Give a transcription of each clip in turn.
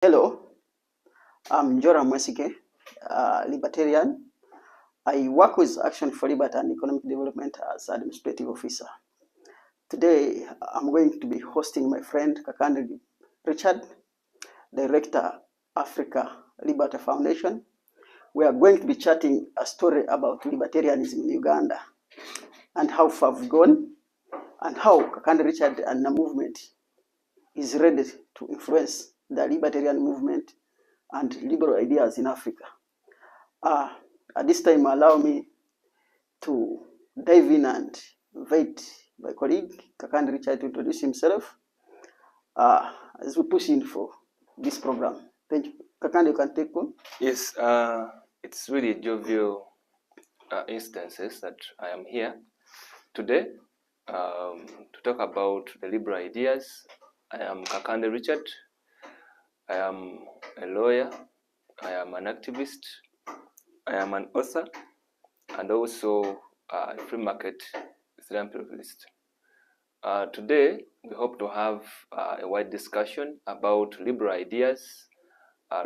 Hello, I'm Joram Mwesike, libertarian. I work with Action for Liberty and Economic Development as administrative officer. Today, I'm going to be hosting my friend Kakande Richard, director, Africa Liberty Foundation. We are going to be chatting a story about libertarianism in Uganda and how far we've gone and how Kakande Richard and the movement is ready to influence the libertarian movement and liberal ideas in Africa. At this time, allow me to dive in and invite my colleague, Kakande Richard, to introduce himself as we push in for this program. Thank you. Kakande, you can take on. Yes, it's really jovial instances that I am here today to talk about the liberal ideas. I am Kakande Richard. I am a lawyer. I am an activist. I am an author, and also a free market philanthropist. Today, we hope to have a wide discussion about liberal ideas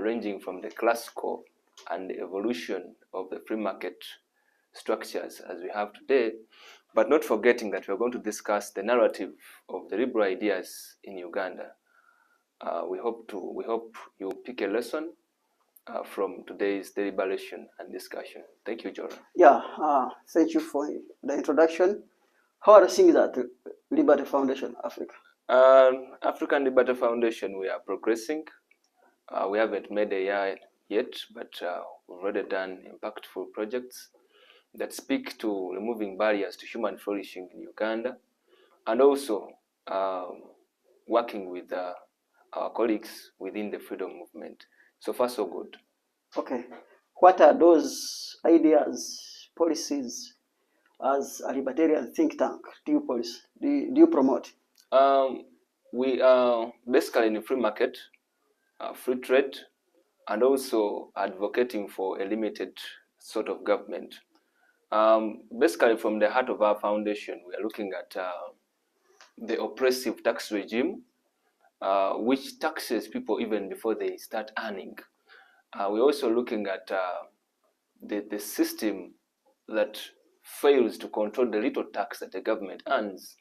ranging from the classical and the evolution of the free market structures as we have today, but not forgetting that we're going to discuss the narrative of the liberal ideas in Uganda. We hope you pick a lesson from today's deliberation and discussion. Thank you, Jordan. Yeah, thank you for the introduction. How are things at Liberty Foundation Africa? African Liberty Foundation, we are progressing. We haven't made a year yet, but we've already done impactful projects that speak to removing barriers to human flourishing in Uganda, and also working with our colleagues within the freedom movement. So far, so good. Okay. What are those ideas, policies, as a libertarian think tank, do you promote? We are basically in a free market, free trade, and also advocating for a limited sort of government. Basically, from the heart of our foundation, we are looking at the oppressive tax regime, which taxes people even before they start earning. We're also looking at the system that fails to control the little tax that the government earns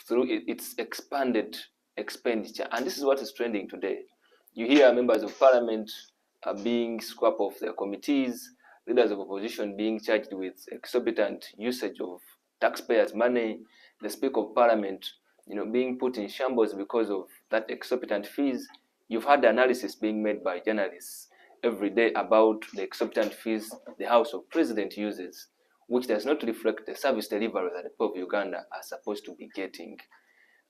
through its expanded expenditure. And this is what is trending today. You hear members of parliament being scrapped off their committees, leaders of opposition being charged with exorbitant usage of taxpayers' money, the Speaker of Parliament, being put in shambles because of that exorbitant fees. You've had the analysis being made by journalists every day about the exorbitant fees the House of President uses, which does not reflect the service delivery that the people of Uganda are supposed to be getting,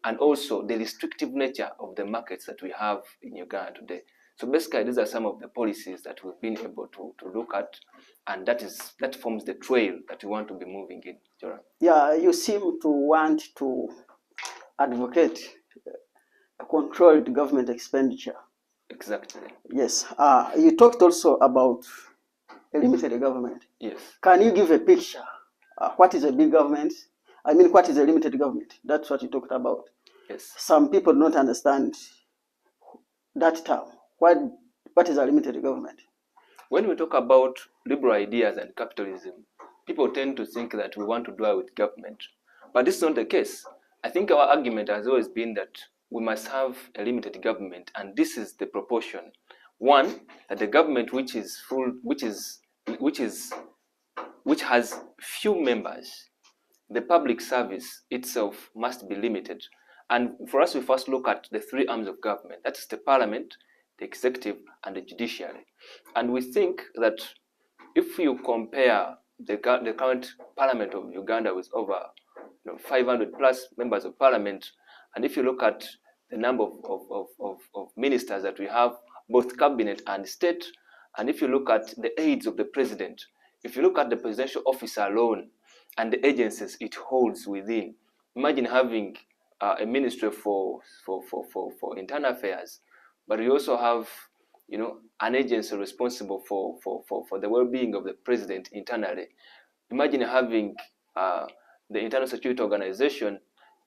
and also the restrictive nature of the markets that we have in Uganda today. So basically, these are some of the policies that we've been able to look at, and that forms the trail that we want to be moving in. Joram. Yeah, you seem to want to advocate a controlled government expenditure. Exactly. Yes. You talked also about a limited government. Yes. Can you give a picture? What is a big government? I mean, what is a limited government? That's what you talked about. Yes. Some people don't understand that term. What is a limited government? When we talk about liberal ideas and capitalism, people tend to think that we want to do away with government. But this is not the case. I think our argument has always been that we must have a limited government, and this is the proportion. One, that the government which has few members, the public service itself must be limited. And for us, we first look at the three arms of government. That is the parliament, the executive, and the judiciary. And we think that if you compare the current parliament of Uganda with over 500 plus members of parliament, and if you look at the number of ministers that we have, both cabinet and state, and if you look at the aides of the president, if you look at the presidential office alone and the agencies it holds within, imagine having a ministry for internal affairs, but we also have an agency responsible for the well-being of the president internally. Imagine having the Internal Security Organization.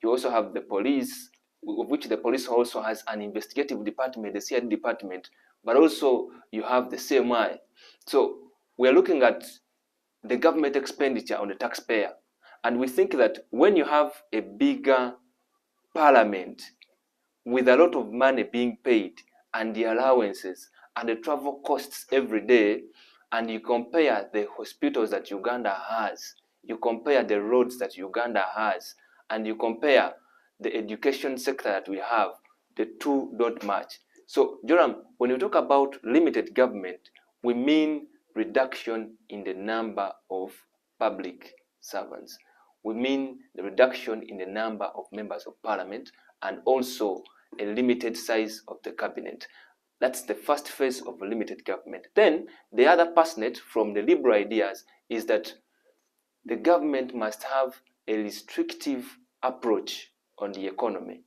You also have the police, of which the police also has an investigative department, the CID department, but also you have the CMI. So we're looking at the government expenditure on the taxpayer. And we think that when you have a bigger parliament with a lot of money being paid and the allowances and the travel costs every day, and you compare the hospitals that Uganda has, you compare the roads that Uganda has, and you compare the education sector that we have, the two don't match. So, Joram, when you talk about limited government, we mean reduction in the number of public servants. We mean the reduction in the number of members of parliament and also a limited size of the cabinet. That's the first phase of a limited government. Then the other passionate from the liberal ideas is that the government must have a restrictive approach on the economy.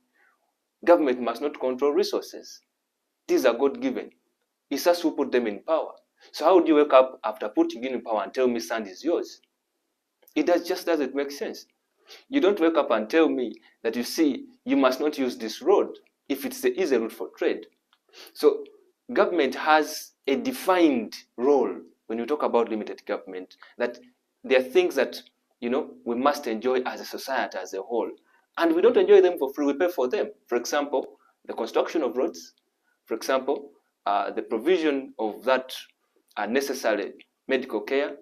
Government must not control resources. These are God-given. It's us who put them in power. So how would you wake up after putting in power and tell me sand is yours? It just doesn't make sense. You don't wake up and tell me that, you see, you must not use this road if it's the easy route for trade. So government has a defined role when you talk about limited government, that there are things that, we must enjoy as a society as a whole. And we don't enjoy them for free, we pay for them. For example, the construction of roads, for example, the provision of that necessary medical care,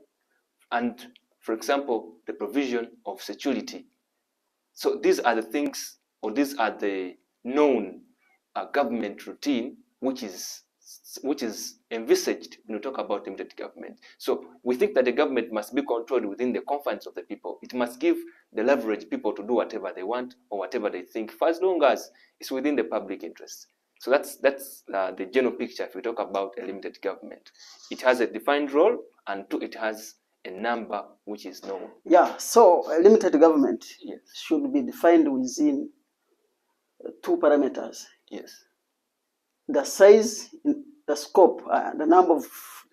and for example, the provision of security. So these are the things, or these are the known government routine, which is envisaged when you talk about limited government. So we think that the government must be controlled within the confines of the people. It must give the leverage people to do whatever they want or whatever they think, for as long as it's within the public interest. So that's the general picture if we talk about a limited government. It has a defined role, and two, it has a number which is known. Yeah, so a limited government Yes. should be defined within two parameters. Yes. The size, the scope, the number of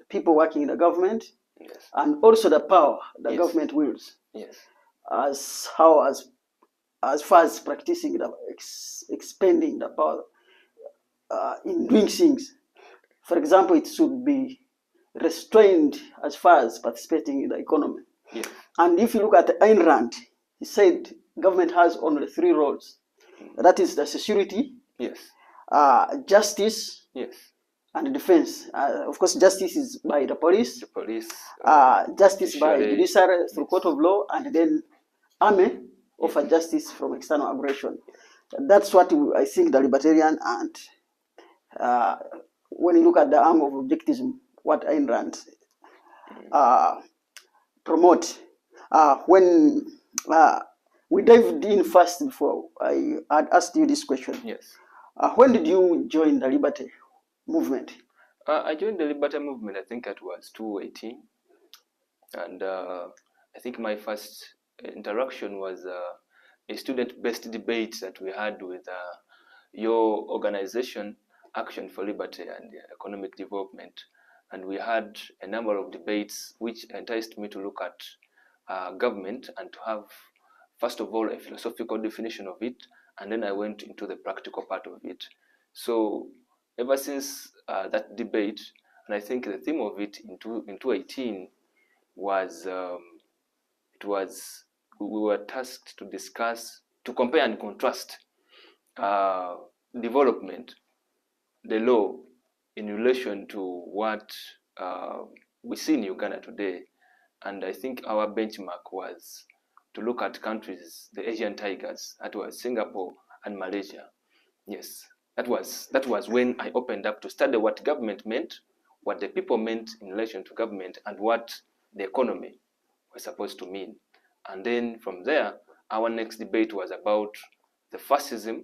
people working in the government, Yes. and also the power the Yes. government wields. Yes. As far as practicing the expending the power in doing things. For example, it should be restrained as far as participating in the economy. Yes. And if you look at Ayn Rand, he said government has only three roles. That is the security, Yes. Justice, Yes. and defense. Of course, justice is by the police. The police. Justice by judiciary through Yes. court of law, and then army offer Yes. justice from external aggression. That's what I think the libertarian and when you look at the arm of objectivism, what Ayn Rand promote. When we dived in first before I had asked you this question. Yes. When did you join the Liberty movement? I joined the Liberty movement, I think it was 2018. And I think my first interaction was a student-based debate that we had with your organization, Action for Liberty and Economic Development. And we had a number of debates which enticed me to look at government and to have, first of all, a philosophical definition of it, and then I went into the practical part of it. So ever since that debate, and I think the theme of it in 2018 was, we were tasked to discuss, to compare and contrast development, the law, in relation to what we see in Uganda today. And I think our benchmark was to look at countries, the Asian tigers, that was Singapore and Malaysia. Yes, that was when I opened up to study what government meant, what the people meant in relation to government, and what the economy was supposed to mean. And then from there, our next debate was about the fascism,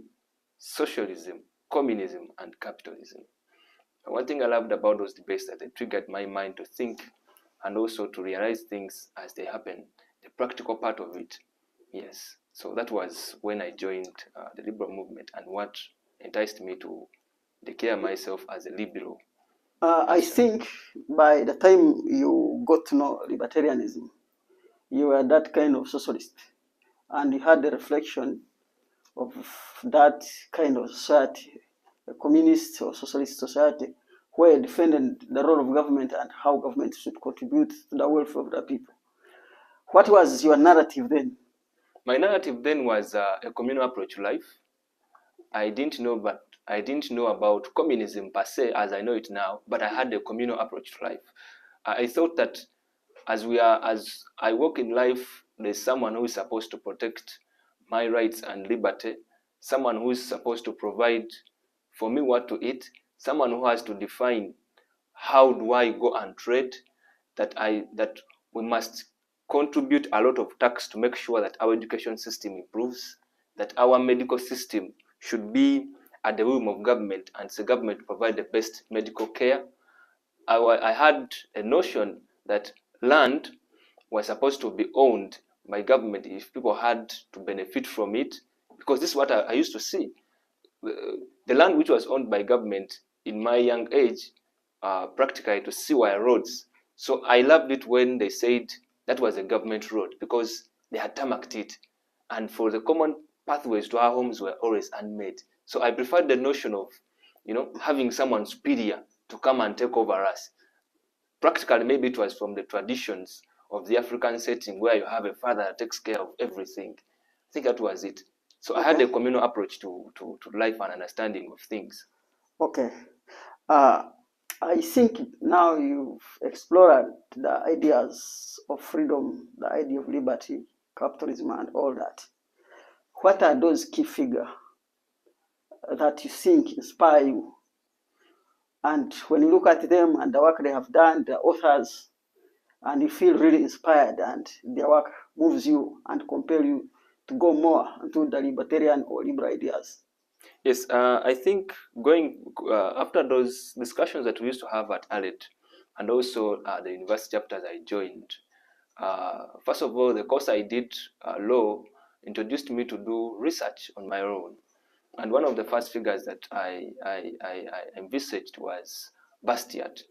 socialism, communism, and capitalism. And one thing I loved about those debates that they triggered my mind to think and also to realize things as they happen, the practical part of it. Yes. So that was when I joined the liberal movement and what enticed me to declare myself as a liberal. I think by the time you got to know libertarianism, you were that kind of socialist, and you had the reflection of that kind of society, a communist or socialist society, where you defended the role of government and how government should contribute to the welfare of the people. What was your narrative then? My narrative then was a communal approach to life. I didn't know about communism per se as I know it now, but I had a communal approach to life. I thought that as I walk in life, there's someone who is supposed to protect my rights and liberty, someone who is supposed to provide for me what to eat, someone who has to define how do I go and trade, that we must contribute a lot of tax to make sure that our education system improves, that our medical system should be at the whim of government and the government provide the best medical care. I had a notion that land was supposed to be owned by government if people had to benefit from it, because this is what I used to see. The land which was owned by government in my young age, practically to see were roads. So I loved it when they said that was a government road because they had tarmacked it. And for the common pathways to our homes were always unmade. So I preferred the notion of, having someone superior to come and take over us. Practically, maybe it was from the traditions of the African setting where you have a father that takes care of everything. I think that was it. So I had a communal approach to life and understanding of things. Okay. I think now you've explored the ideas of freedom, the idea of liberty, capitalism, and all that. What are those key figures that you think inspire you? And when you look at them and the work they have done, the authors, and you feel really inspired and their work moves you and compels you to go more into the libertarian or liberal ideas? Yes, I think going after those discussions that we used to have at ALET and also the university chapters I joined, first of all, the course I did, law, introduced me to do research on my own. And one of the first figures that I envisaged was Bastiat.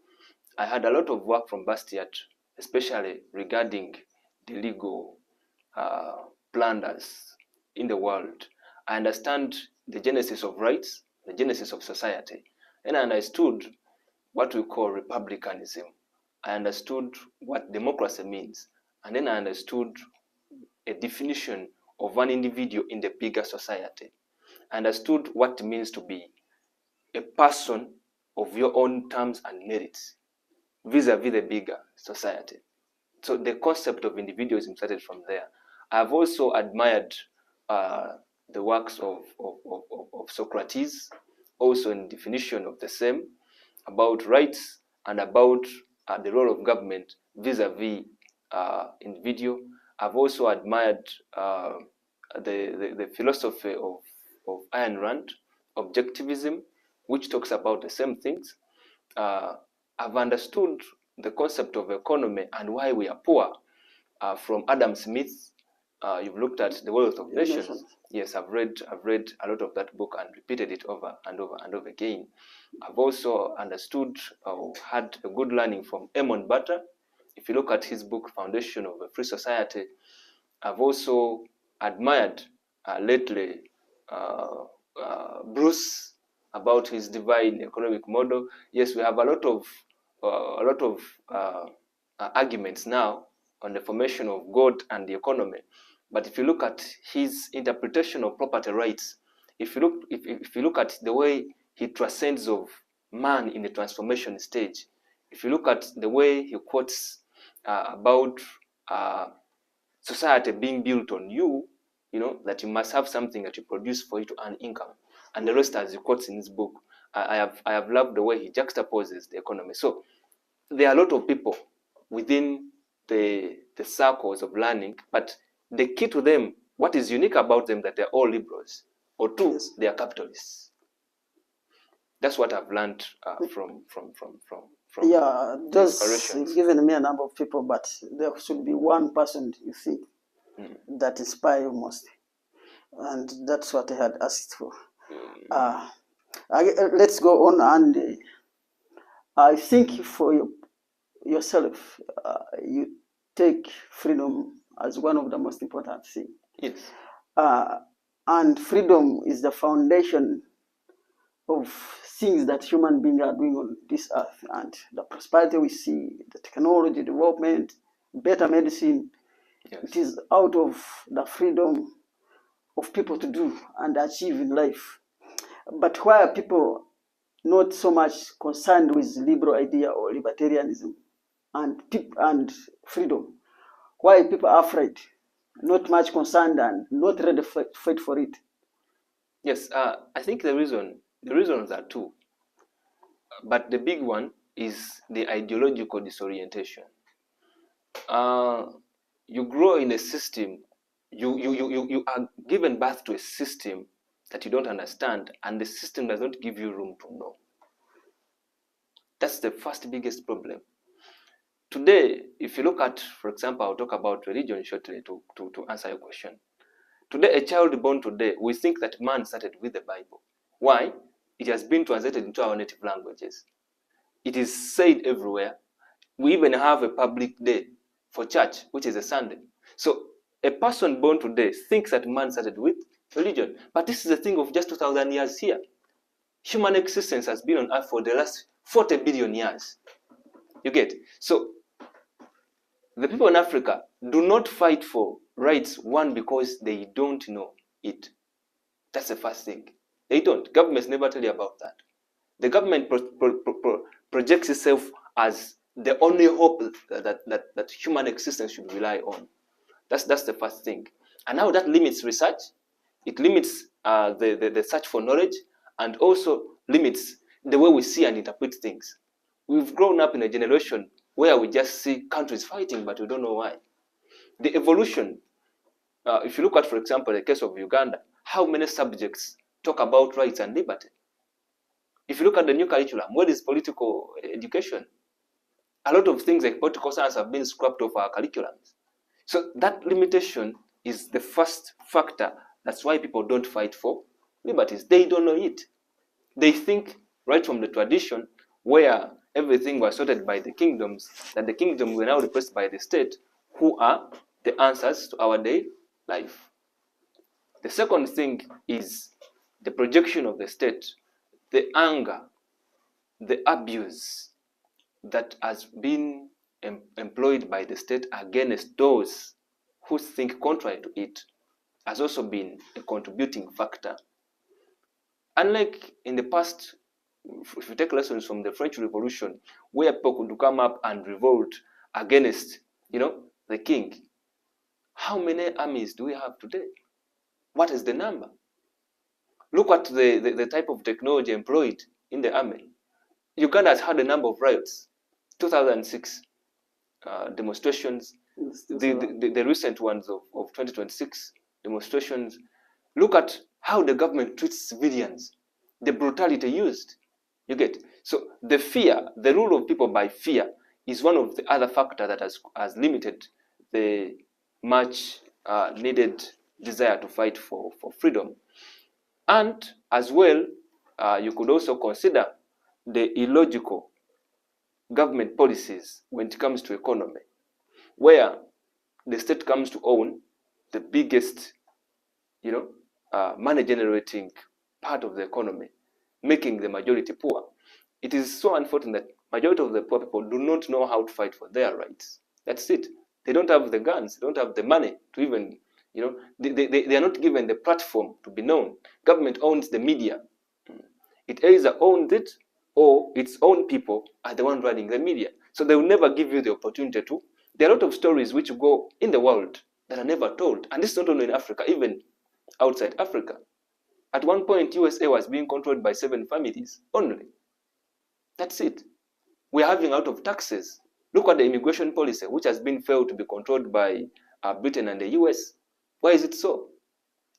I had a lot of work from Bastiat, especially regarding the legal plunders in the world. I understand the genesis of rights, the genesis of society, and I understood what we call republicanism. I understood what democracy means, and then I understood a definition of one individual in the bigger society. I understood what it means to be a person of your own terms and merits vis-a-vis the bigger society. So the concept of individualism started from there. I've also admired the works of Socrates, also in definition of the same, about rights and about the role of government vis-a-vis individual. I've also admired the philosophy of Ayn Rand, objectivism, which talks about the same things. I've understood the concept of economy and why we are poor from Adam Smith. You've looked at The Wealth of Nations. Yes, I've read a lot of that book and repeated it over and over and over again. I've also understood or had a good learning from Eamon Butter. If you look at his book, Foundation of a Free Society, I've also admired lately Bruce about his divine economic model. Yes, we have a lot of arguments now on the formation of God and the economy. But if you look at his interpretation of property rights, if you look at the way he transcends of man in the transformation stage, if you look at the way he quotes about society being built on you, that you must have something that you produce for you to earn income, and the rest, as he quotes in his book, I have loved the way he juxtaposes the economy. So there are a lot of people within the circles of learning, but the key to them, what is unique about them, that they're all liberals, or two, yes, they are capitalists. That's what I've learned from yeah, just given me a number of people, but there should be one person you think that inspires you most, and that's what I had asked for. Let's go on, and I think for yourself, you take freedom as one of the most important things. Yes. And freedom is the foundation of things that human beings are doing on this earth, and the prosperity we see, the technology development, better medicine, Yes. it is out of the freedom of people to do and achieve in life. But why are people not so much concerned with liberal idea or libertarianism and freedom? Why people are afraid, not much concerned, and not ready to fight for it? Yes, I think the reasons are two, but the big one is the ideological disorientation. You grow in a system, you are given birth to a system that you don't understand, and the system does not give you room to know. That's the first biggest problem. Today, if you look at, for example, I'll talk about religion shortly to answer your question. Today, a child born today, we think that man started with the Bible. Why? It has been translated into our native languages. It is said everywhere. We even have a public day for church, which is a Sunday. So a person born today thinks that man started with religion. But this is a thing of just 2,000 years here. Human existence has been on earth for the last 40 billion years. You get? So the people in Africa do not fight for rights, one, because they don't know it. That's the first thing. They don't. Governments never tell you about that. The government projects itself as the only hope that human existence should rely on. That's the first thing. And now that limits research. It limits the search for knowledge, and also limits the way we see and interpret things. We've grown up in a generation where we just see countries fighting, but we don't know why. The evolution, if you look at, for example, the case of Uganda, how many subjects talk about rights and liberty? If you look at the new curriculum, what is political education? A lot of things like political science have been scrapped off our curriculums. So that limitation is the first factor. That's why people don't fight for liberties. They don't know it. They think right from the tradition where everything was sorted by the kingdoms, that the kingdoms were now replaced by the state, who are the answers to our day life. The second thing is the projection of the state, the anger, the abuse that has been employed by the state against those who think contrary to it has also been a contributing factor. Unlike in the past, if you take lessons from the French Revolution, where people could come up and revolt against, the king, how many armies do we have today? What is the number? Look at the type of technology employed in the army. Uganda has had a number of riots. 2006 demonstrations, the recent ones of 2026 demonstrations. Look at how the government treats civilians, the brutality used. You get? So the fear, the rule of people by fear, is one of the other factors that has limited the much needed desire to fight for freedom. And as well, you could also consider the illogical government policies when it comes to economy, where the state comes to own the biggest, money generating part of the economy, making the majority poor. It is so unfortunate that majority of the poor people do not know how to fight for their rights. That's it. They don't have the guns, they don't have the money to even, they are not given the platform to be known. Government owns the media. It either owns it or its own people are the one running the media. So they will never give you the opportunity to. There are a lot of stories which go in the world that are never told. And this is not only in Africa, even outside Africa. At one point, USA was being controlled by 7 families only. That's it. We're having a lot of taxes. Look at the immigration policy, which has been failed to be controlled by Britain and the US. Why is it so?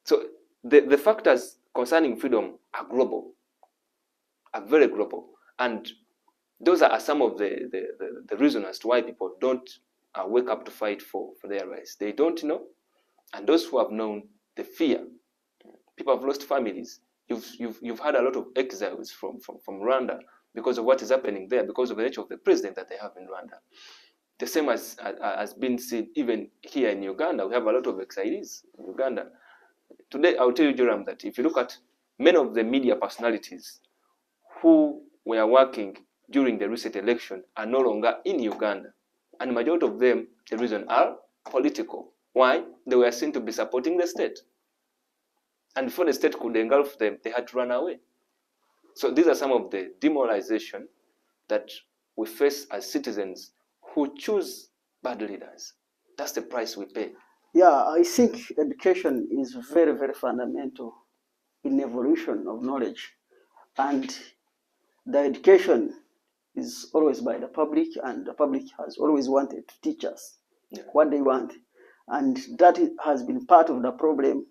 So the factors concerning freedom are global, are very global. And those are some of the reasons as to why people don't wake up to fight for their rights. They don't know. And those who have known, the fear. People have lost families. You've had a lot of exiles from Rwanda because of what is happening there, because of the nature of the president that they have in Rwanda. The same has been seen even here in Uganda. We have a lot of exiles in Uganda. Today, I'll tell you, Joram, that if you look at many of the media personalities who were working during the recent election are no longer in Uganda. And the majority of them, the reason are political. Why? They were seen to be supporting the state. And before the state could engulf them, they had to run away. So these are some of the demoralization that we face as citizens who choose bad leaders. That's the price we pay. Yeah, I think education is very, very fundamental in evolution of knowledge. And the education is always by the public, and the public has always wanted to teach us what they want. And that has been part of the problem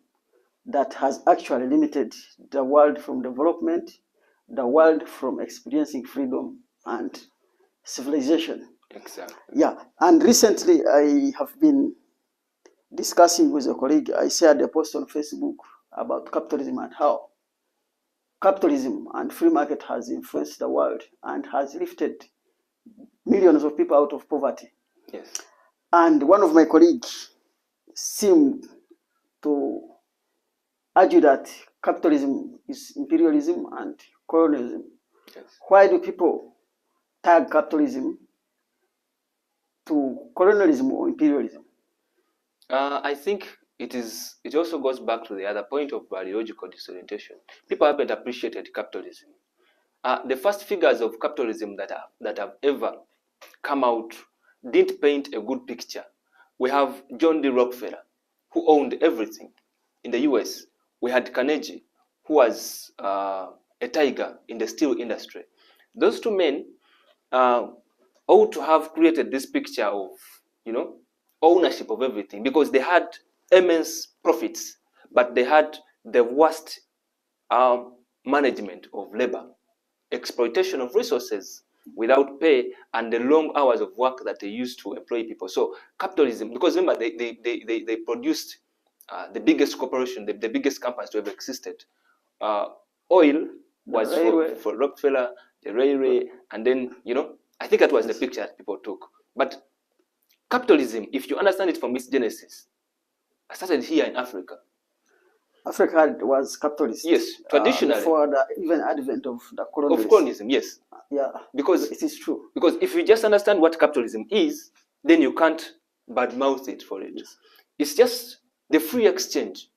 that has actually limited the world from development, the world from experiencing freedom and civilization. Exactly. Yeah, and recently I have been discussing with a colleague. I shared a post on Facebook about capitalism and how capitalism and free market has influenced the world and has lifted millions of people out of poverty. Yes. And one of my colleagues seemed to argue that capitalism is imperialism and colonialism. Yes. Why do people tag capitalism to colonialism or imperialism? I think it also goes back to the other point of biological disorientation. People haven't appreciated capitalism. The first figures of capitalism that have ever come out didn't paint a good picture. We have John D. Rockefeller, who owned everything in the US. We had Carnegie, who was a tiger in the steel industry. Those two men ought to have created this picture of, ownership of everything, because they had immense profits, but they had the worst management of labor, exploitation of resources without pay, and the long hours of work that they used to employ people. So capitalism, because remember, they produced the biggest corporation, the biggest companies to have existed. Oil was for Rockefeller, the railway, and then, I think that was the picture that people took. But capitalism, if you understand it from its genesis, started here in Africa. Africa was capitalist. Yes, traditionally. Before the even advent of the colonialism. Of colonialism, yes. Yeah, because it is true. Because if you just understand what capitalism is, then you can't badmouth it for it. Yes. It's just the free exchange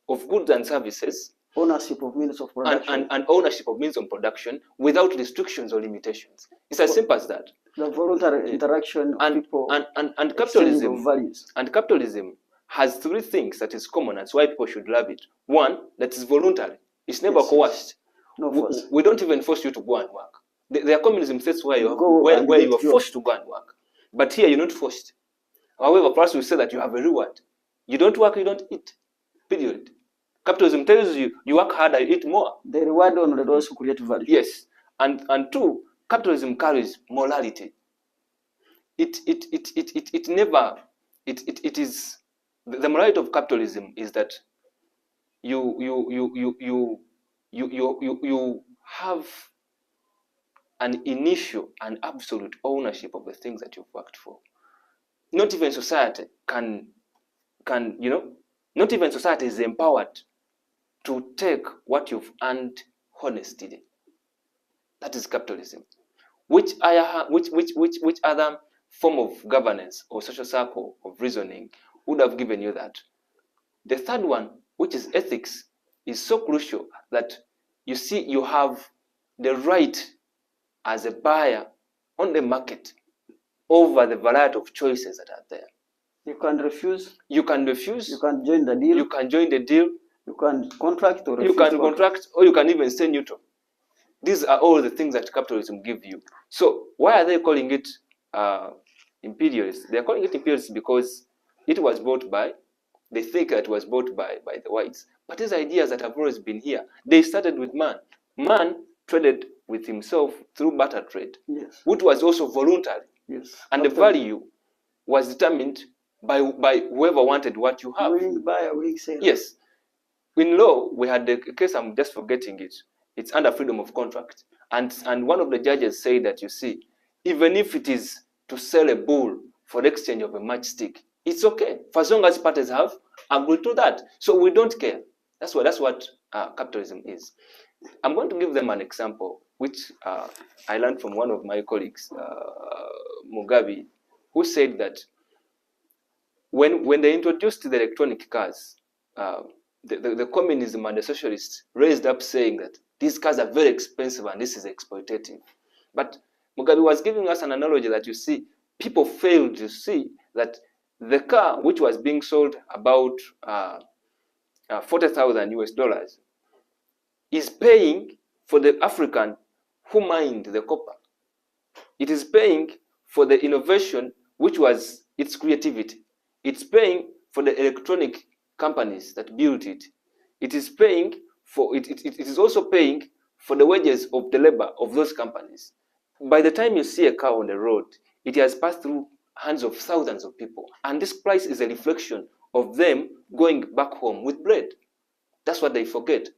of goods and services, ownership of means of production, and ownership of means of production without restrictions or limitations. It's as simple as that. The voluntary interaction of people and capitalism of values. And capitalism has three things that is common. That's why people should love it. One, that is voluntary. It's never coerced. No force. We don't even force you to go and work. There are communism states where you are forced to go and work. But here you're not forced. However, perhaps we say that you have a reward. You don't work, you don't eat. Period. Capitalism tells you, you work harder, you eat more. The reward on those who create value. Yes. And two, capitalism carries morality. It is the morality of capitalism is that you have an initial and absolute ownership of the things that you've worked for. Not even society not even society is empowered to take what you've earned honestly. That is capitalism. Which other form of governance or social circle of reasoning would have given you that? The third one, which is ethics, is so crucial that you see you have the right as a buyer on the market over the variety of choices that are there. You can refuse. You can refuse. You can join the deal. You can join the deal. You can contract or refuse. You can contract, or you can even stay neutral. These are all the things that capitalism gives you. So why are they calling it imperialist? They are calling it imperialist because it was bought by, they think that it was bought by the whites. But these ideas that have always been here, they started with man. Man traded with himself through barter trade, yes, which was also voluntary. Yes. And the value was determined by whoever wanted what you have. Willing buyer, willing seller. Yes. In law, we had the case, I'm just forgetting it. It's under freedom of contract. And one of the judges said that, you see, even if it is to sell a bull for the exchange of a matchstick, it's okay, for as long as parties have agreed to that. So we don't care. That's what capitalism is. I'm going to give them an example. which I learned from one of my colleagues, Mugabe, who said that when they introduced the electronic cars, the communism and the socialists raised up saying that these cars are very expensive and this is exploitative. But Mugabe was giving us an analogy that, you see, people failed to see that the car, which was being sold about 40,000 US dollars, is paying for the African who mined the copper. It is paying for the innovation, which was its creativity. It's paying for the electronic companies that built it. It is paying for it is also paying for the wages of the labor of those companies. By the time you see a car on the road, it has passed through hands of thousands of people. And this price is a reflection of them going back home with bread. That's what they forget.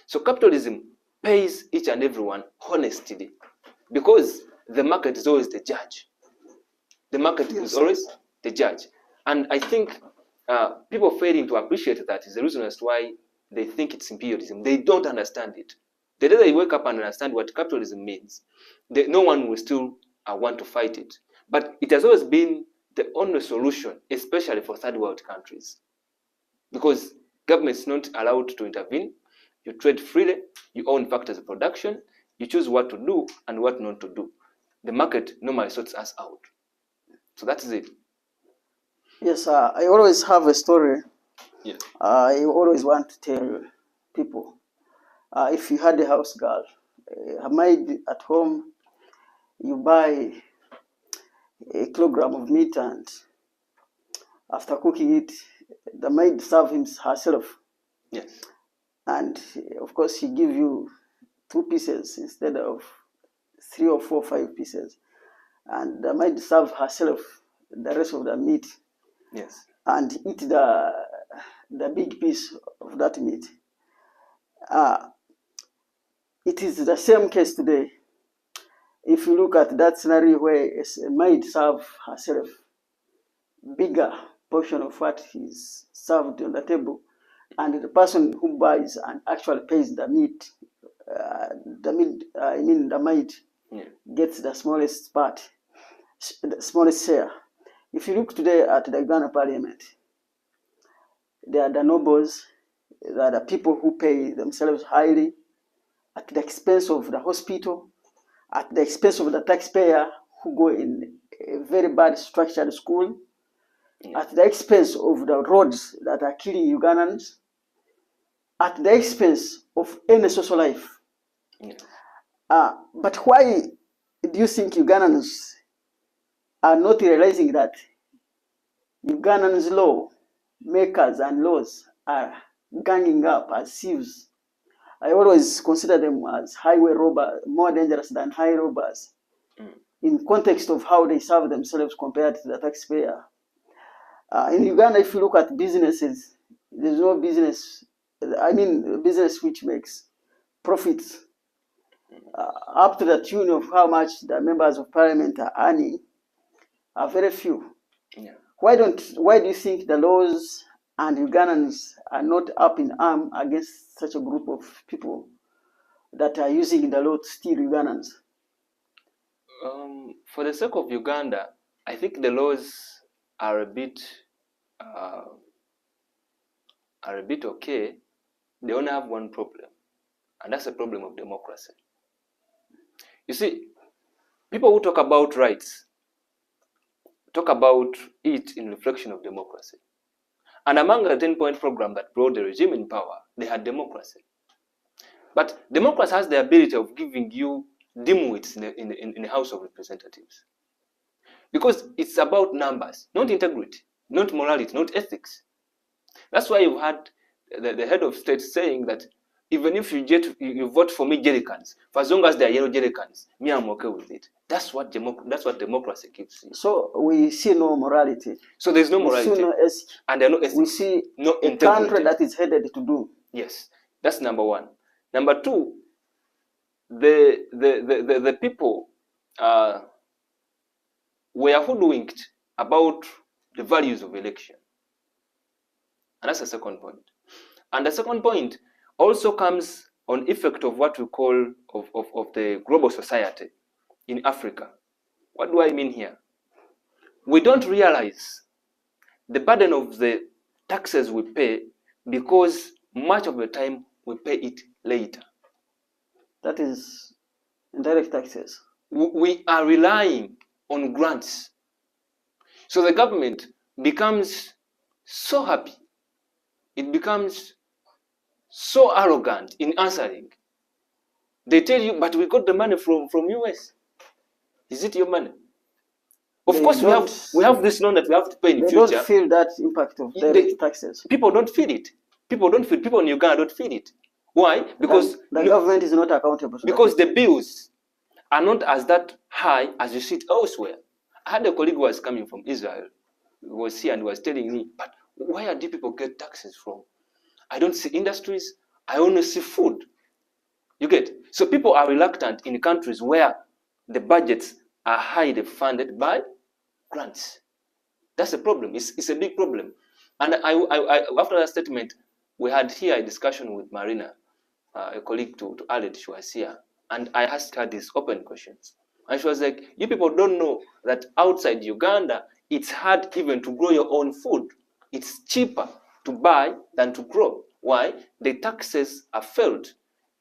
So capitalism pays each and everyone honestly, because the market is always the judge. The market is always the judge. And I think people failing to appreciate that is the reason as to why they think it's imperialism. They don't understand it. The day they wake up and understand what capitalism means, no one will still want to fight it. But it has always been the only solution, especially for third world countries. Because government is not allowed to intervene. You trade freely, you own factors of production, you choose what to do and what not to do. The market normally sorts us out. So that is it. Yes, I always have a story. Yes. I always want to tell people. If you had a house girl, a maid at home, you buy a kilogram of meat, and after cooking it, the maid serves herself. Yes. And of course, she gives you 2 pieces instead of 3 or 4 or 5 pieces. And the maid serves herself the rest of the meat. Yes. And eat the big piece of that meat. It is the same case today. If you look at that scenario where a maid serves herself bigger portion of what is served on the table, and the person who buys and actually pays the meat, the maid gets the smallest part, the smallest share. If you look today at the Ghana Parliament, there are the nobles, there are the people who pay themselves highly at the expense of the hospital, at the expense of the taxpayer who go in a very bad structured school, at the expense of the roads that are killing Ugandans, at the expense of any social life. But why do you think Ugandans are not realizing that Ugandans law makers and laws are ganging up as thieves? I always consider them as highway robbers, more dangerous than high robbers, in context of how they serve themselves compared to the taxpayer. In Uganda, if you look at businesses, there's no business, business which makes profits up to the tune of how much the members of parliament are earning are very few. Yeah. Why do you think the laws and Ugandans are not up in arms against such a group of people that are using the law to steal Ugandans? For the sake of Uganda, I think the laws are a bit okay. They only have one problem, and that's the problem of democracy. You see, people who talk about rights talk about it in reflection of democracy. And among the 10-point program that brought the regime in power, they had democracy. But democracy has the ability of giving you dimwits in the House of Representatives. Because it's about numbers, not integrity, not morality, not ethics. That's why you've had the head of state saying that even if you vote for me jerrycans, for as long as they are yellow jerrycans, me, I'm okay with it. That's what democracy gives you. So we see no morality. So there's no morality. We see no ethics. And there are no ethics. We see no a integrity. country that is headed to do. Yes, that's number one. Number two, the people were hoodwinked about the values of election. And that's the second point. And the second point also comes on effect of what we call of the global society in Africa. What do I mean here? We don't realize the burden of the taxes we pay because much of the time we pay it later. That is indirect taxes. We are relying on grants. So the government becomes so happy. It becomes so arrogant in answering. They tell you, but we got the money from US. Is it your money? Of course, we have this loan that we have to pay in the future. They don't feel that impact of direct taxes. People don't feel it. People in Uganda don't feel it. Why? Because the government is not accountable. Because the bills are not as that high as you see it elsewhere. I had a colleague who was coming from Israel, who was here and was telling me, but where do people get taxes from? I don't see industries, I only see food. You get? So people are reluctant in countries where the budgets are highly funded by grants. That's a problem. It's a big problem. And I after that statement, we had here a discussion with Marina, a colleague to Aled, she was here, and I asked her these open questions. And she was like, you people don't know that outside Uganda, it's hard even to grow your own food. It's cheaper to buy than to grow. Why? The taxes are felt.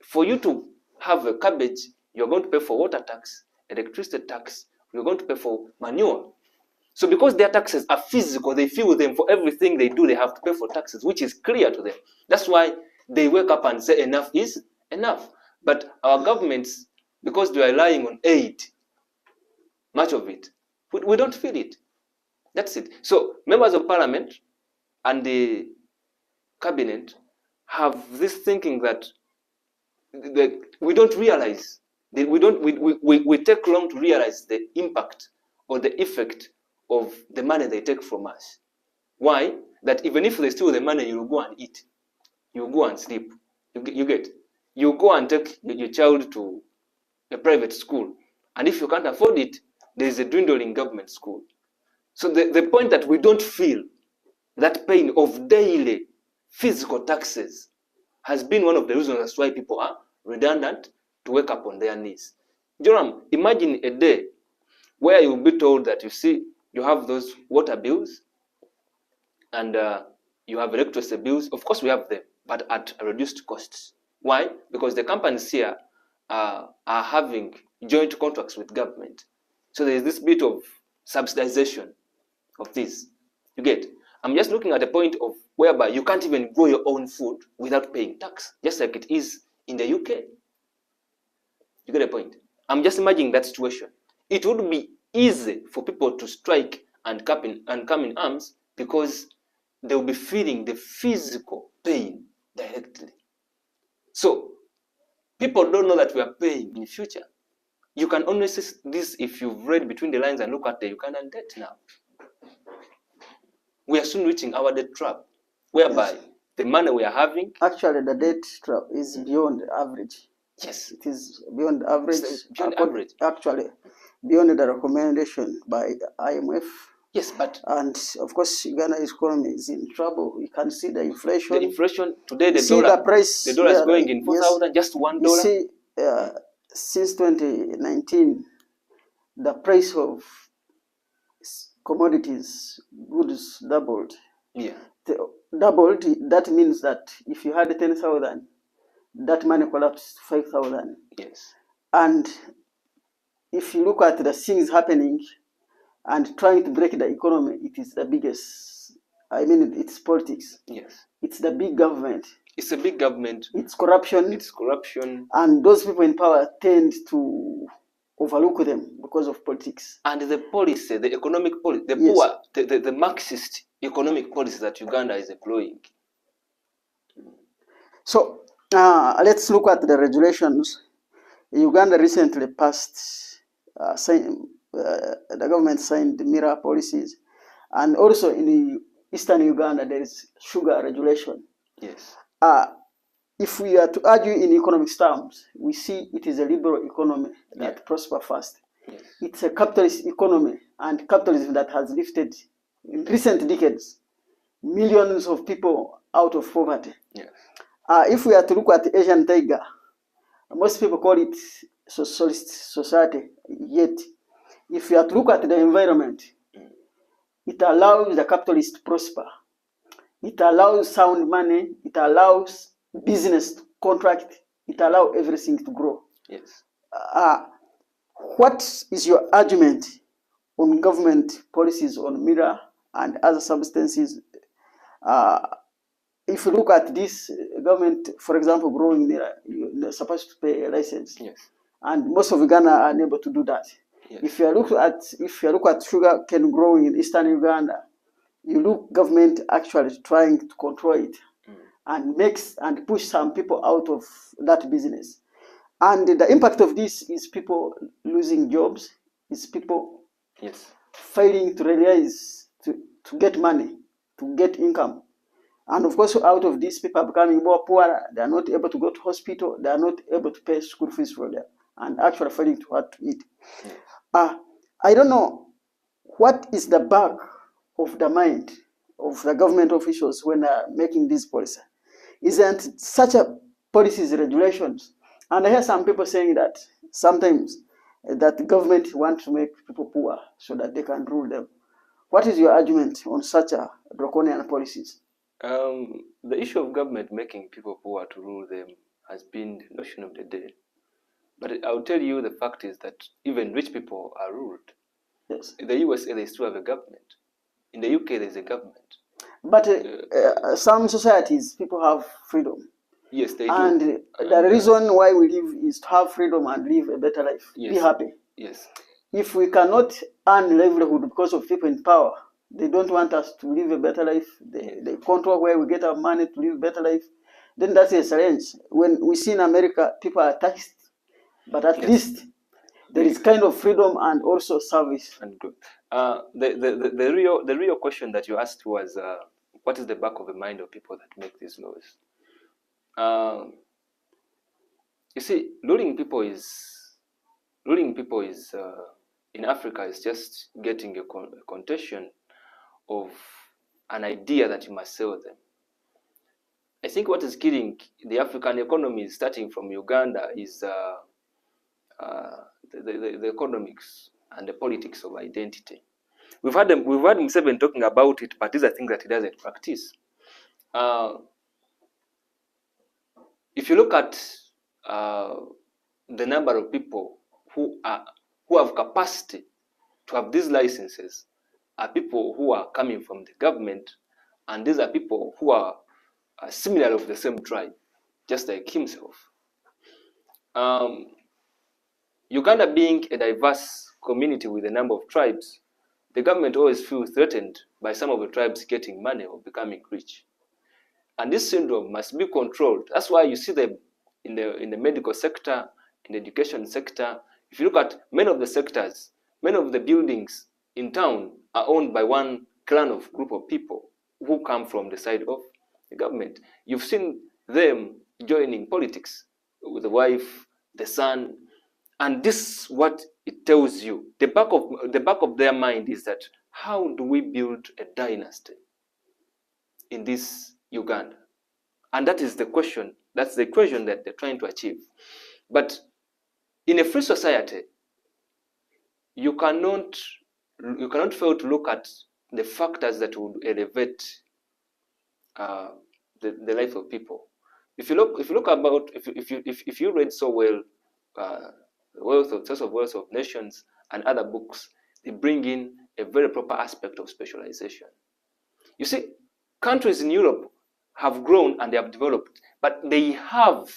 For you to have a cabbage, you're going to pay for water tax, electricity tax, you're going to pay for manure. So because their taxes are physical, they feel them for everything they do, they have to pay for taxes, which is clear to them. That's why they wake up and say enough is enough. But our governments, because they are relying on aid, much of it, we don't feel it. That's it. So members of parliament and the cabinet have this thinking that we don't realize, we take long to realize the impact or the effect of the money they take from us. Why? That even if they steal the money, you go and eat. You go and sleep. You get? You go and take your child to a private school. And if you can't afford it, there is a dwindling government school. So the point that we don't feel that pain of daily physical taxes has been one of the reasons that's why people are redundant to wake up on their knees. Joram, imagine a day where you'll be told that, you see, you have those water bills and you have electricity bills. Of course, we have them, but at reduced costs. Why? Because the companies here are having joint contracts with government. So there is this bit of subsidization of this. You get? I'm just looking at a point of whereby you can't even grow your own food without paying tax, just like it is in the UK. You get a point? I'm just imagining that situation. It would be easy for people to strike and come in arms because they will be feeling the physical pain directly. So people don't know that we are paying in the future. You can only see this if you've read between the lines and look at the Ugandan debt now. We are soon reaching our debt trap, whereby the money we are having... Actually, the debt trap is beyond average. Yes. It is beyond average. Beyond average. Actually, beyond the recommendation by IMF. Yes, but... And, of course, Ugana's economy is in trouble. You can see the inflation. The inflation, today the dollar is going in 4,000, just $1. You see, since 2019, the price of commodities, goods doubled. Yeah. Doubled, that means that if you had 10,000, that money collapsed to 5,000. Yes. And if you look at the things happening and trying to break the economy, it is the biggest. I mean, it's politics. Yes. It's the big government. It's a big government. It's corruption. It's corruption. And those people in power tend to overlook them because of politics. And the policy, the economic policy, the Yes. poor, the Marxist economic policy that Uganda is employing. So let's look at the regulations. Uganda recently passed, the government signed the mirror policies. And also in the Eastern Uganda, there is sugar regulation. Yes. If we are to argue in economic terms, we see it is a liberal economy that prospers fast. Yes. It's a capitalist economy, and capitalism that has lifted, in recent decades, millions of people out of poverty. Yes. If we are to look at the Asian tiger, most people call it socialist society. Yet, if you are to look at the environment, it allows the capitalist to prosper. It allows sound money. It allows business to contract. It allows everything to grow. Yes. What is your argument on government policies on mirror and other substances? If you look at this government, for example, growing mirror, you're supposed to pay a license. Yes. And most of Uganda are unable to do that. Yes. If you look at sugar cane growing in eastern Uganda, you look government actually trying to control it and push some people out of that business. And the impact of this is people losing jobs, is people failing to realize to get money, to get income. And of course, out of this, people are becoming more poor. They are not able to go to hospital. They are not able to pay school fees for them, and actually failing to what to eat. I don't know what is the back of the mind of the government officials when they are making this policy. Isn't such a policies regulations? And I hear some people saying that sometimes that the government wants to make people poor so that they can rule them. What is your argument on such a draconian policies? The issue of government making people poor to rule them has been the notion of the day. But I'll tell you the fact is that even rich people are ruled. Yes. In the USA, they still have a government. In the UK, there's a government. But some societies, people have freedom. Yes, they and do. The reason why we live is to have freedom and live a better life. Yes. Be happy. Yes. If we cannot earn livelihood because of people in power, they don't want us to live a better life. They control where we get our money to live a better life. Then that's a challenge. When we see in America, people are taxed, but at least there is kind of freedom and also service. And good. The real question that you asked was, what is the back of the mind of people that make these laws? You see, ruling people is in Africa is just getting a connotation of an idea that you must sell them. I think what is killing the African economy, starting from Uganda, is the economics and the politics of identity. We've had Museveni talking about it, but these are things that he doesn't practice. If you look at the number of people who have capacity to have these licenses, are people who are coming from the government, and these are people who are similar of the same tribe, just like himself. Uganda being a diverse community with a number of tribes, the government always feels threatened by some of the tribes getting money or becoming rich. And this syndrome must be controlled. That's why you see them in the medical sector, in the education sector. If you look at many of the sectors, many of the buildings in town are owned by one clan of group of people who come from the side of the government. You've seen them joining politics with the wife, the son, and this is what it tells you. The back of their mind is that, how do we build a dynasty in this Uganda? And that is the question. That's the equation that they're trying to achieve. But in a free society, you cannot fail to look at the factors that would elevate the life of people. If you read so well Source of Wealth of Nations and other books, they bring in a very proper aspect of specialization. You see, countries in Europe have grown and they have developed, but they have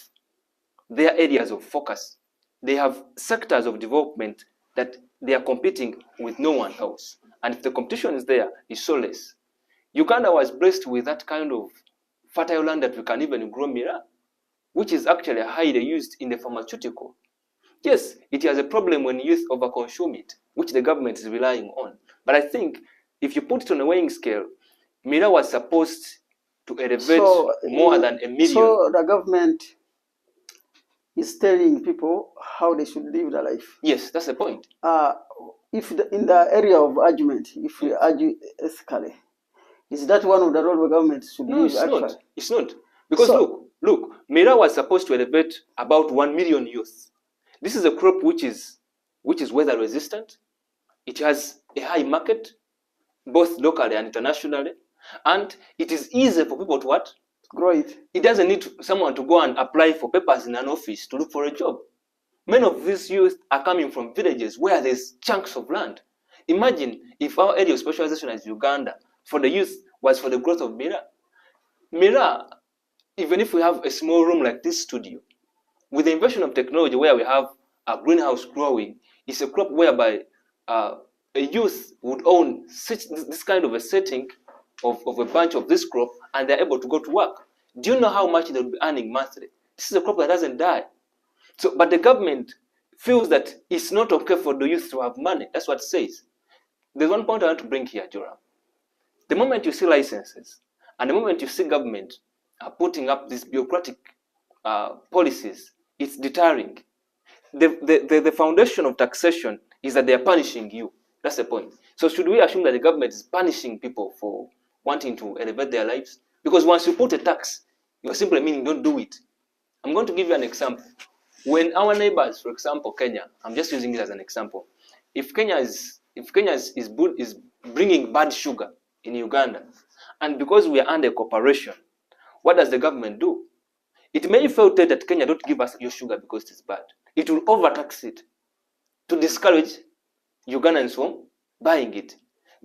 their areas of focus. They have sectors of development that they are competing with no one else. And if the competition is there, it's so less. Uganda was blessed with that kind of fertile land that we can even grow mira, which is actually highly used in the pharmaceutical. Yes, it has a problem when youth overconsume it, which the government is relying on. But I think if you put it on a weighing scale, mira was supposed to elevate more than a million. So the government is telling people how they should live their life. Yes, that's the point. In the area of argument, if we argue ethically, is that one of the role the government should use? No, it's not. Because Look, Mira was supposed to elevate about 1 million youth. This is a crop which is weather resistant. It has a high market, both locally and internationally, and it is easy for people to what? Grow it. It doesn't need someone to go and apply for papers in an office to look for a job. Many of these youth are coming from villages where there's chunks of land. Imagine if our area of specialization as Uganda for the youth was for the growth of Mira. Mira, even if we have a small room like this studio, with the invention of technology where we have a greenhouse growing, it's a crop whereby a youth would own this kind of a setting of a bunch of this crop, and they're able to go to work. Do you know how much they'll be earning monthly? This is a crop that doesn't die. So, but the government feels that it's not okay for the youth to have money. That's what it says. There's one point I want to bring here, Joram. The moment you see licenses, and the moment you see government putting up these bureaucratic policies, it's deterring. The foundation of taxation is that they are punishing you. That's the point. So should we assume that the government is punishing people for wanting to elevate their lives? Because once you put a tax, you're simply meaning don't do it. I'm going to give you an example. When our neighbors, for example, Kenya, I'm just using it as an example. If Kenya is bringing bad sugar in Uganda, and because we are under cooperation, what does the government do? It may feel that Kenya don't give us your sugar because it's bad. It will overtax it to discourage Ugandans from buying it.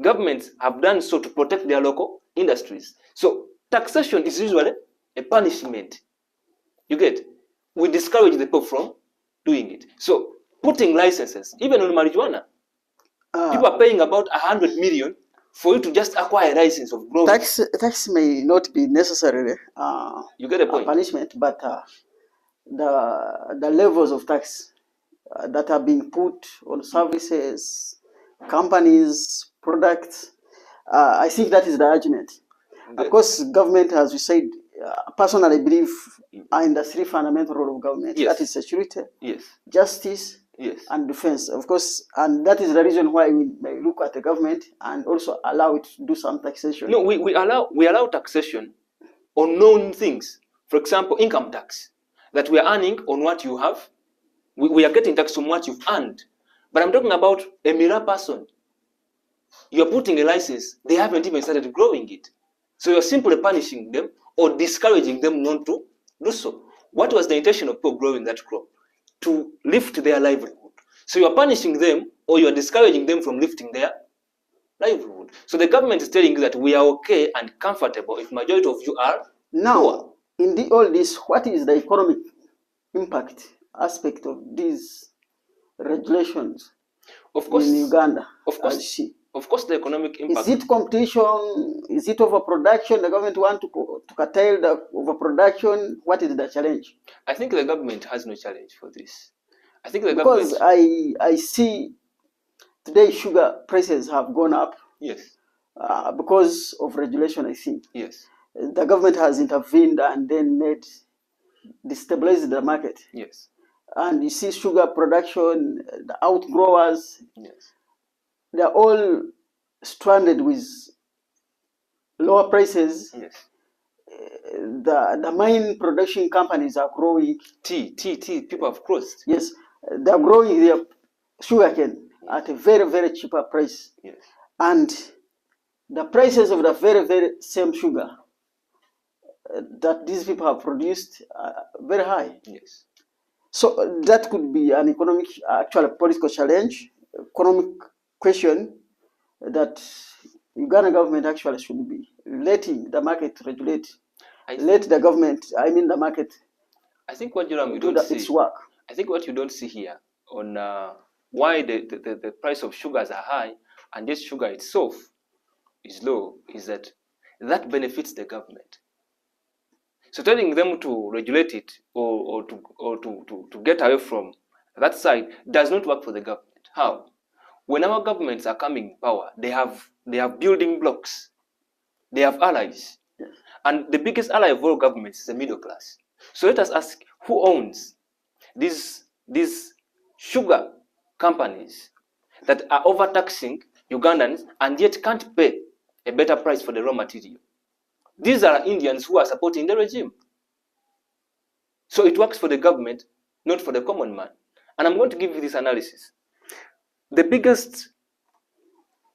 Governments have done so to protect their local industries. So taxation is usually a punishment. You get? We discourage the people from doing it. So putting licenses, even on marijuana, people are paying about 100 million for you to just acquire a license of growing. Tax may not be necessarily you get a point. Punishment, but the levels of tax that are being put on services, companies, products, I think that is the argument. Of course, government, as we said, personally believe in the three fundamental role of government. Yes. That is security, yes, justice, yes, and defense. Of course, and that is the reason why we may look at the government and also allow it to do some taxation. No, we allow taxation on known things. For example, income tax, that we are earning on what you have. We are getting taxed on what you've earned. But I'm talking about a Mira person. You're putting a license, they haven't even started growing it. So you're simply punishing them or discouraging them not to do so. What was the intention of people growing that crop? To lift their livelihood. So you're punishing them or you're discouraging them from lifting their livelihood. So the government is telling you that we are okay and comfortable if majority of you are now poor. In all this, what is the economic impact aspect of these regulations Of course, in Uganda? Of course, the economic impact. Is it competition? Is it overproduction? The government want to curtail the overproduction? What is the challenge? I think the government has no challenge for this. I think the because government... I see today sugar prices have gone up. Yes. Because of regulation, I think. Yes. The government has intervened and then destabilized the market. Yes. And you see sugar production, the outgrowers, yes, they're all stranded with lower prices. Yes. The main production companies are growing. Tea, people have crossed. Yes, they're growing their sugarcane at a very, very cheaper price. Yes. And the prices of the very, very same sugar that these people have produced are very high. Yes. So that could be an economic, actual political challenge, economic question that Uganda government actually should be letting the market regulate. Let the government, the market. I think what you don't see. Its work. I think what you don't see here on why the price of sugars are high and this sugar itself is low is that benefits the government. So telling them to regulate it or to get away from that side does not work for the government. How? When our governments are coming in power, they have building blocks. They have allies. Yes. And the biggest ally of all governments is the middle class. So let us ask, who owns these sugar companies that are overtaxing Ugandans and yet can't pay a better price for the raw material? These are Indians who are supporting the regime. So it works for the government, not for the common man. And I'm going to give you this analysis. The biggest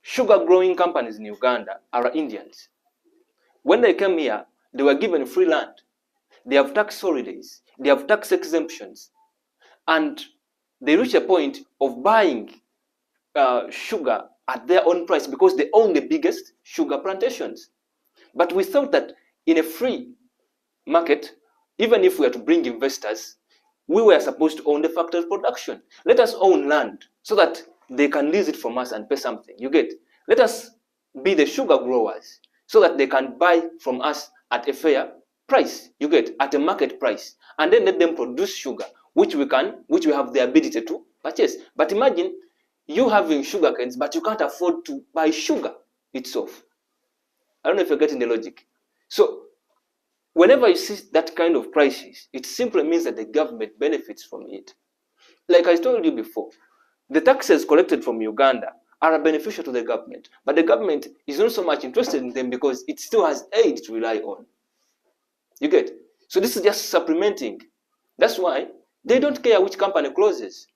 sugar growing companies in Uganda are Indians. When they came here, they were given free land. They have tax holidays. They have tax exemptions. And they reach a point of buying sugar at their own price because they own the biggest sugar plantations. But we thought that in a free market, even if we are to bring investors, we were supposed to own the factory of production. Let us own land so that they can lease it from us and pay something. You get? Let us be the sugar growers so that they can buy from us at a fair price. You get? At a market price. And then let them produce sugar, which we have the ability to purchase. But imagine you having sugar canes, but you can't afford to buy sugar itself. I don't know if you're getting the logic. So whenever you see that kind of crisis, it simply means that the government benefits from it. Like I told you before, the taxes collected from Uganda are beneficial to the government, but the government is not so much interested in them because it still has aid to rely on. You get? So this is just supplementing. That's why they don't care which company closes.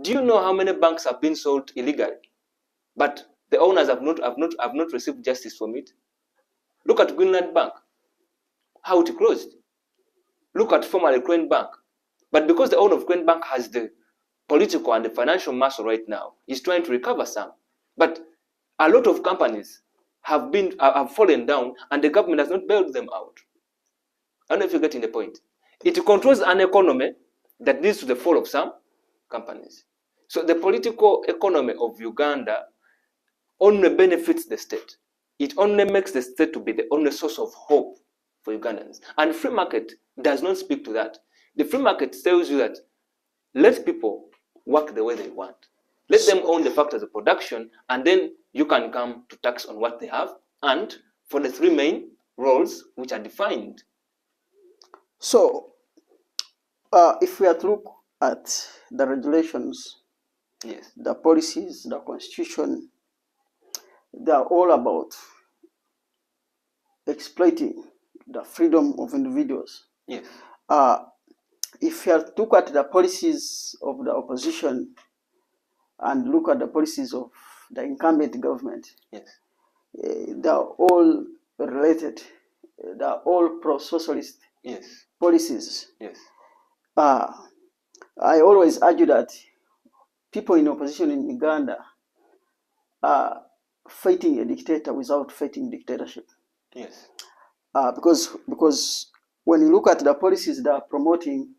Do you know how many banks have been sold illegally, but the owners have not received justice from it? Look at Greenland Bank, how it closed. Look at formerly Crane Bank. But because the owner of Crane Bank has the political and the financial muscle right now, he's trying to recover some. But a lot of companies have fallen down and the government has not bailed them out. I don't know if you're getting the point. It controls an economy that leads to the fall of some companies. So the political economy of Uganda only benefits the state. It only makes the state to be the only source of hope for Ugandans. And free market does not speak to that. The free market tells you that let people work the way they want. Let them own the factors of production, and then you can come to tax on what they have, and for the three main roles which are defined. So, if we are to look at the regulations, yes, the policies, the constitution, they are all about exploiting the freedom of individuals. yes. If you are to look at the policies of the opposition and look at the policies of the incumbent government, yes, they are all related. They are all pro-socialist yes, policies. yes. I always argue that people in opposition in Uganda are fighting a dictator without fighting dictatorship. Yes. Because when you look at the policies that are promoting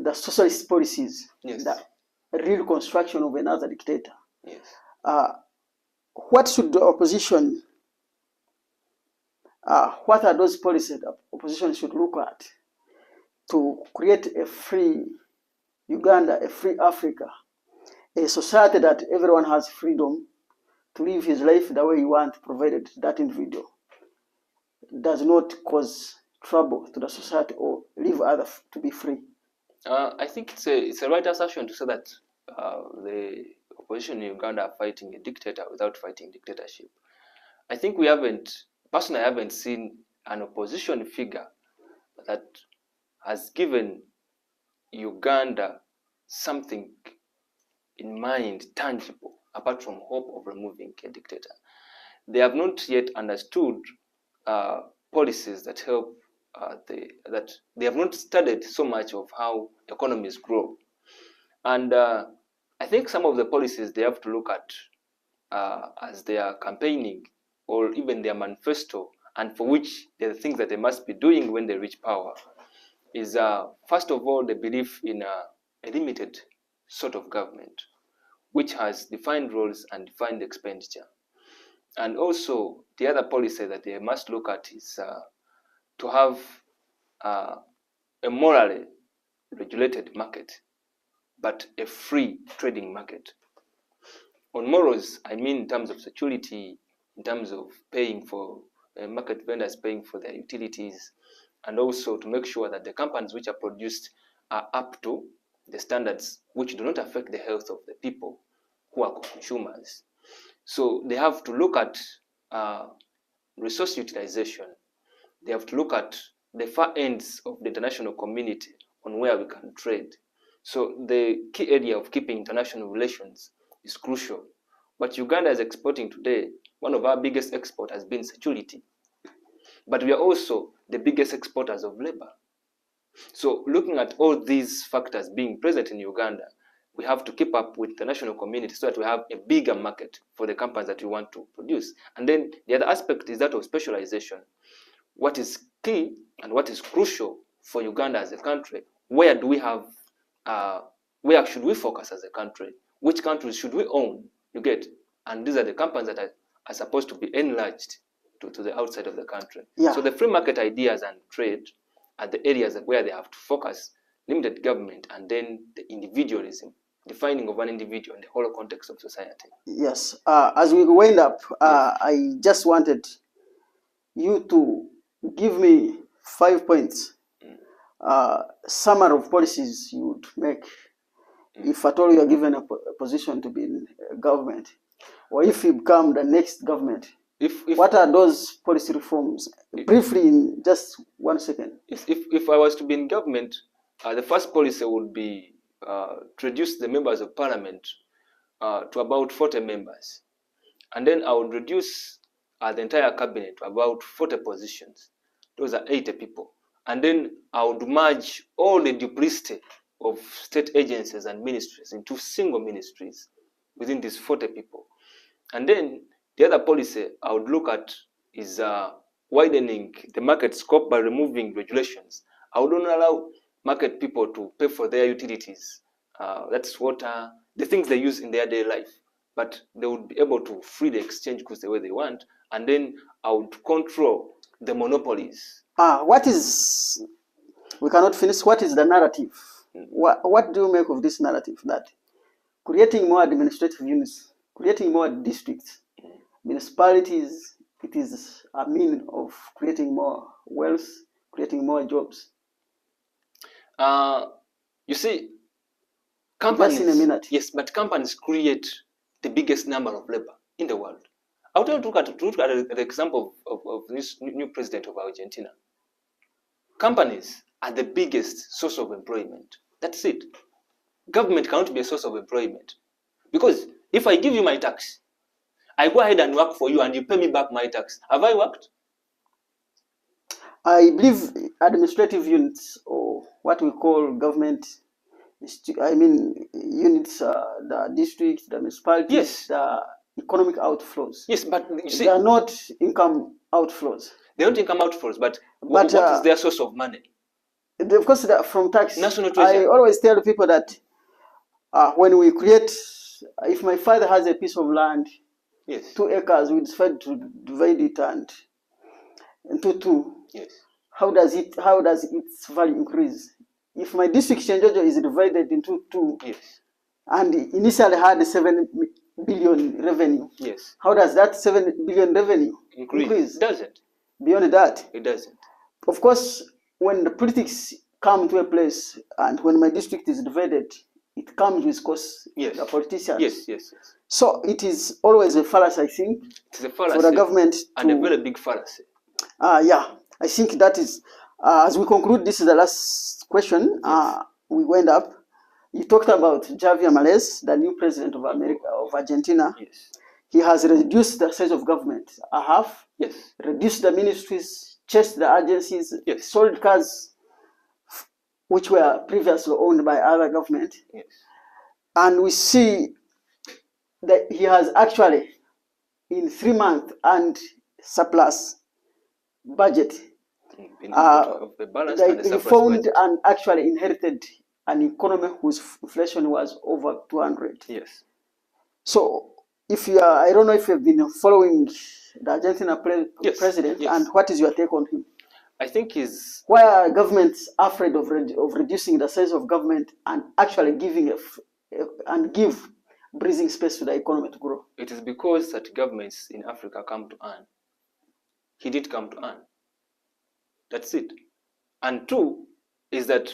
the socialist policies, yes, the real construction of another dictator, yes, what should the opposition, what are those policies the opposition should look at to create a free Uganda, a free Africa, a society that everyone has freedom to live his life the way he wants, provided that individual does not cause trouble to the society or leave others to be free? I think it's a right assertion to say that the opposition in Uganda are fighting a dictator without fighting dictatorship. I think personally, I haven't seen an opposition figure that has given Uganda something in mind, tangible, apart from hope of removing a dictator. They have not yet understood policies that help that they have not studied so much of how economies grow. And I think some of the policies they have to look at as they are campaigning or even their manifesto, and for which they're the things that they must be doing when they reach power, is first of all the belief in a limited sort of government, which has defined roles and defined expenditure. And also the other policy that they must look at is to have a morally regulated market, but a free trading market. On morals, I mean in terms of security, in terms of paying for market vendors paying for their utilities, and also to make sure that the companies which are produced are up to the standards which do not affect the health of the people who are consumers. So they have to look at resource utilization. They have to look at the far ends of the international community on where we can trade. So the key area of keeping international relations is crucial. But Uganda is exporting today, one of our biggest exports has been security. But we are also the biggest exporters of labor. So looking at all these factors being present in Uganda, we have to keep up with the national community so that we have a bigger market for the companies that we want to produce. And then the other aspect is that of specialization. What is key and what is crucial for Uganda as a country? Where do we have, where should we focus as a country? Which countries should we own? You get? And these are the companies that are supposed to be enlarged to the outside of the country. Yeah. So the free market ideas and trade are the areas where they have to focus, limited government, and then the individualism, defining of an individual in the whole context of society. Yes. As we wind up, I just wanted you to give me 5 points, summary of policies you would make if at all you are given a position to be in government, or if you become the next government. What are those policy reforms? Briefly, in just 1 second. If I was to be in government, the first policy would be to reduce the members of parliament to about 40 members. And then I would reduce the entire cabinet to about 40 positions. Those are 80 people. And then I would merge all the duplicity of state agencies and ministries into single ministries within these 40 people. And then the other policy I would look at is widening the market scope by removing regulations. I would not allow market people to pay for their utilities. That's water, the things they use in their daily life. But they would be able to freely exchange goods the way they want. And then I would control the monopolies. We cannot finish. What is the narrative? What do you make of this narrative that creating more administrative units, creating more districts, municipalities, it is a means of creating more wealth, creating more jobs? You see, companies, just in a minute. Yes, but companies create the biggest number of labor in the world. I would look at the example of this new president of Argentina. Companies are the biggest source of employment. That's it. Government cannot be a source of employment. Because if I give you my tax, I go ahead and work for you and you pay me back my tax. Have I worked? I believe administrative units, or what we call government, units, the districts, the municipalities, yes, the economic outflows. Yes, but you see, they are not income outflows. They aren't income outflows, but what is their source of money? Of course, from tax. National treasure. I always tell people that when we create, if my father has a piece of land, yes, 2 acres, we decide to divide it into 2. Yes. How does its value increase? If my district Shenjojo is divided into 2, yes, and initially had 7 billion revenue, yes, how does that 7 billion revenue increase? It doesn't. Beyond that, it doesn't. Of course, when the politics come to a place and when my district is divided, it comes with cost. Yes. The politicians. Yes, yes, yes. So it is always a fallacy, I think. It's a fallacy. For the government and a very big fallacy. Yeah, I think that is. As we conclude, this is the last question. Yes. We went up. You talked about Javier Milei, the new president of Argentina. Yes. He has reduced the size of government a half. Yes. Reduced the ministries, changed the agencies. Yes. Sold cars which were previously owned by other government. Yes. And we see that he has actually, in 3 months, and surplus budget. He found and actually inherited an economy whose inflation was over 200. Yes. So, if you are, I don't know if you've been following the Argentina president, yes. And what is your take on him? I think he's... Why are governments afraid of reducing the size of government and actually giving give breathing space to the economy to grow? It is because that governments in Africa come to earn. He did come to earn. That's it. And 2 is that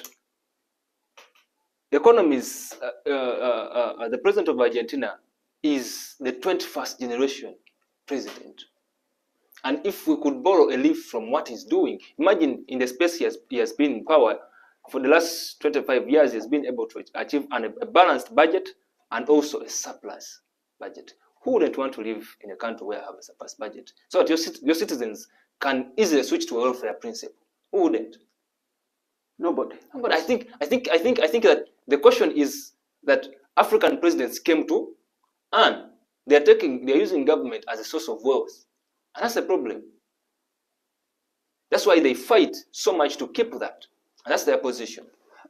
the economies, the president of Argentina is the 21st generation president. And if we could borrow a leaf from what he's doing, imagine in the space he has been in power for the last 25 years, he's been able to achieve a balanced budget and also a surplus budget. Who wouldn't want to live in a country where you have a surplus budget so that your citizens can easily switch to a welfare principle? Who wouldn't? Nobody. But I think that the question is that African presidents came to earn. They're using government as a source of wealth. And that's the problem. That's why they fight so much to keep that. And that's their position.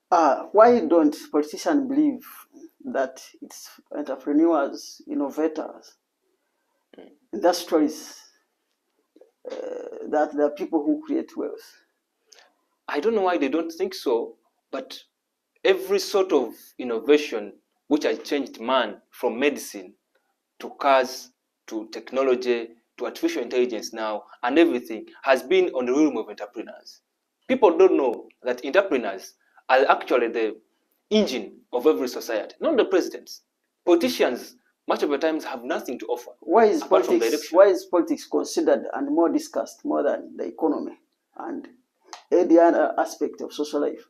Why don't politicians believe that it's entrepreneurs, innovators, industrialists, that there are people who create wealth? I don't know why they don't think so, but every sort of innovation which has changed man from medicine to cars to technology to artificial intelligence now and everything has been on the realm of entrepreneurs. People don't know that entrepreneurs are actually the engine of every society, not the presidents. Politicians, much of the times, have nothing to offer. Why is politics considered and more discussed more than the economy and the other aspect of social life?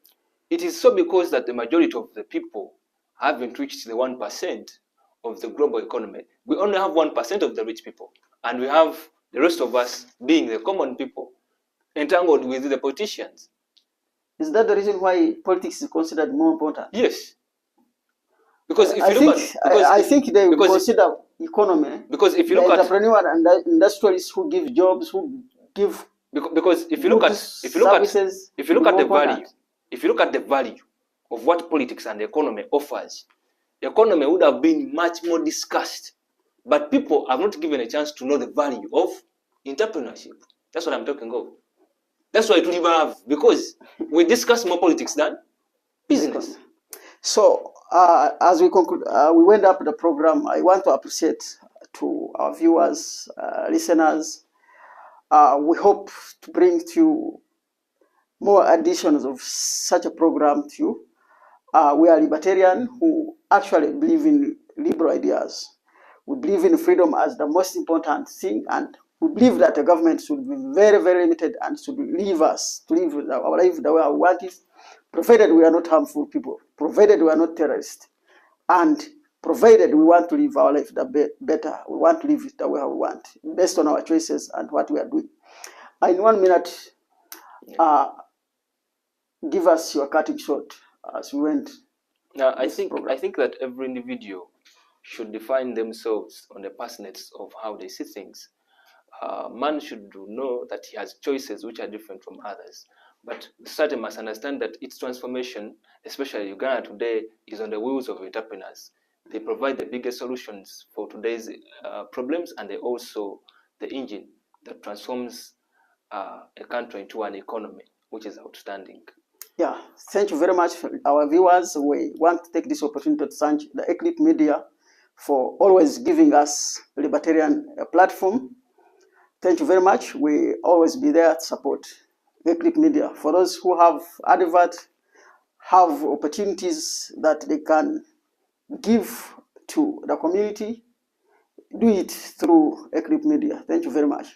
It is so because that the majority of the people haven't reached the 1% of the global economy. We only have 1% of the rich people, and we have the rest of us being the common people entangled with the politicians. Is that the reason why politics is considered more important? Yes. Because if I think they will consider economy. Because if you look at entrepreneur and the industrialists who give jobs, who give because if you look at the value of what politics and the economy offers, the economy would have been much more discussed. But people have not given a chance to know the value of entrepreneurship. That's what I'm talking of. That's why it will have, because we discuss more politics than business. So as we conclude, we went up the program. I want to appreciate to our viewers, listeners. We hope to bring to you more editions of such a program to you. We are libertarian who actually believe in liberal ideas. We believe in freedom as the most important thing, and we believe that the government should be very, very limited and should leave us to live our life the way we want it, provided we are not harmful people, provided we are not terrorists, and provided we want to live our life better. We want to live it the way we want, based on our choices and what we are doing. In 1 minute, give us your cutting short as we went. Now, I think that every individual should define themselves on the personates of how they see things. Man should know that he has choices which are different from others. But society must understand that its transformation, especially Uganda today, is on the wheels of entrepreneurs. They provide the biggest solutions for today's problems, and they also the engine that transforms a country into an economy, which is outstanding. Yeah, thank you very much, our viewers. We want to take this opportunity to thank the Eclipse Media for always giving us libertarian platform. Thank you very much. We always be there to support Eclipse Media. For those who have advert, have opportunities that they can give to the community, do it through Eclipse Media. Thank you very much.